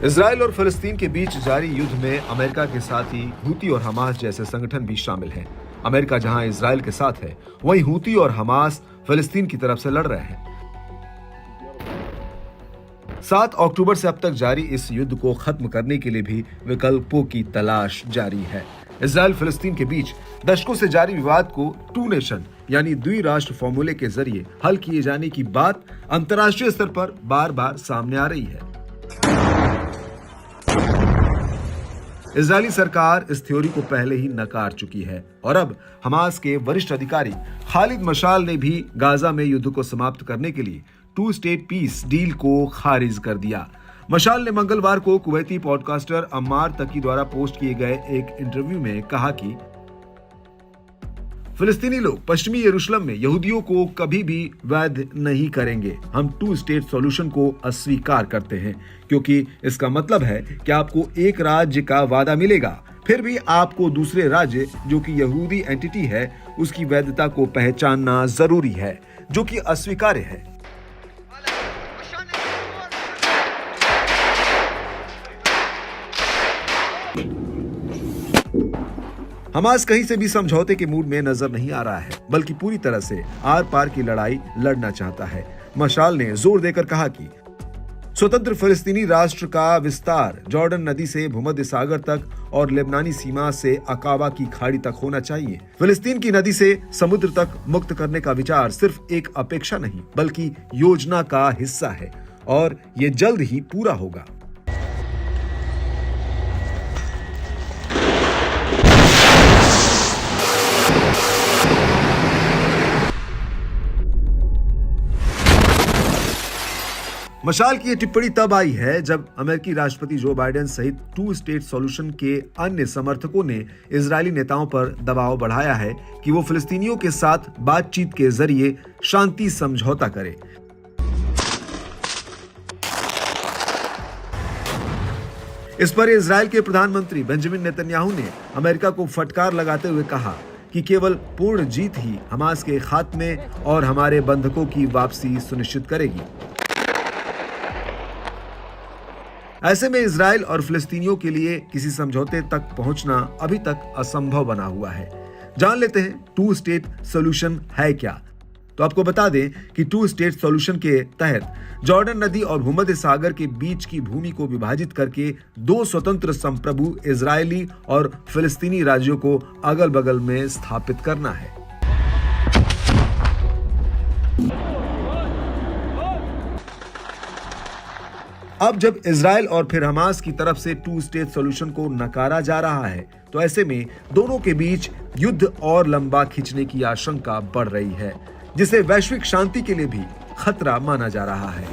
Israel और फिलिस्तीन के बीच जारी युद्ध में अमेरिका के साथ ही हूती और हमास जैसे संगठन भी शामिल हैं। अमेरिका जहां इजराइल के साथ है, वहीं हूती और हमास फिलिस्तीन की तरफ से लड़ रहे हैं। 7 अक्टूबर से अब तक जारी इस युद्ध को खत्म करने के लिए भी विकल्पों की तलाश जारी है। इजराइल फिलिस्तीन के बीच दशकों से जारी विवाद को 2 नेशन यानी द्विराष्ट्र फॉर्मूले के जरिए हल किए जाने की बात अंतर्राष्ट्रीय स्तर पर बार बार सामने आ रही है। इजरायली सरकार इस थ्योरी को पहले ही नकार चुकी है और अब हमास के वरिष्ठ अधिकारी खालिद मशाल ने भी गाजा में युद्ध को समाप्त करने के लिए 2 स्टेट पीस डील को खारिज कर दिया। मशाल ने मंगलवार को कुवैती पॉडकास्टर अम्मार तकी द्वारा पोस्ट किए गए एक इंटरव्यू में कहा कि फिलिस्तीनी लोग पश्चिमी यरूशलेम में यहूदियों को कभी भी वैध नहीं करेंगे। हम 2 स्टेट सॉल्यूशन को अस्वीकार करते हैं क्योंकि इसका मतलब है कि आपको एक राज्य का वादा मिलेगा, फिर भी आपको दूसरे राज्य जो कि यहूदी एंटिटी है उसकी वैधता को पहचानना जरूरी है, जो कि अस्वीकार्य है। हमास कहीं से भी समझौते के मूड में नजर नहीं आ रहा है, बल्कि पूरी तरह से आर पार की लड़ाई लड़ना चाहता है। मशाल ने जोर देकर कहा कि स्वतंत्र फिलिस्तीनी राष्ट्र का विस्तार जॉर्डन नदी से भूमध्य सागर तक और लेबनानी सीमा से अकाबा की खाड़ी तक होना चाहिए। फिलिस्तीन की नदी से समुद्र तक मुक्त करने का विचार सिर्फ एक अपेक्षा नहीं, बल्कि योजना का हिस्सा है और ये जल्द ही पूरा होगा। मशाल की ये टिप्पणी तब आई है जब अमेरिकी राष्ट्रपति जो बाइडेन सहित 2 स्टेट सॉल्यूशन के अन्य समर्थकों ने इजरायली नेताओं पर दबाव बढ़ाया है कि वो फिलिस्तीनियों के साथ बातचीत के जरिए शांति समझौता करें। इस पर इजरायल के प्रधानमंत्री बेंजामिन नेतन्याहू ने अमेरिका को फटकार लगाते हुए कहा कि केवल पूर्ण जीत ही हमास के खात्मे और हमारे बंधकों की वापसी सुनिश्चित करेगी। ऐसे में इजराइल और फिलिस्तीनियों के लिए किसी समझौते तक पहुंचना अभी तक असंभव बना हुआ है। जान लेते हैं 2 स्टेट सॉल्यूशन है क्या। तो आपको बता दें कि 2 स्टेट सॉल्यूशन के तहत जॉर्डन नदी और भूमध्य सागर के बीच की भूमि को विभाजित करके 2 स्वतंत्र संप्रभु इजरायली और फिलिस्तीनी राज्यों को अगल बगल में स्थापित करना है। अब जब इजराइल और फिर हमास की तरफ से 2 स्टेट सॉल्यूशन को नकारा जा रहा है, तो ऐसे में दोनों के बीच युद्ध और लंबा खिंचने की आशंका बढ़ रही है, जिसे वैश्विक शांति के लिए भी खतरा माना जा रहा है।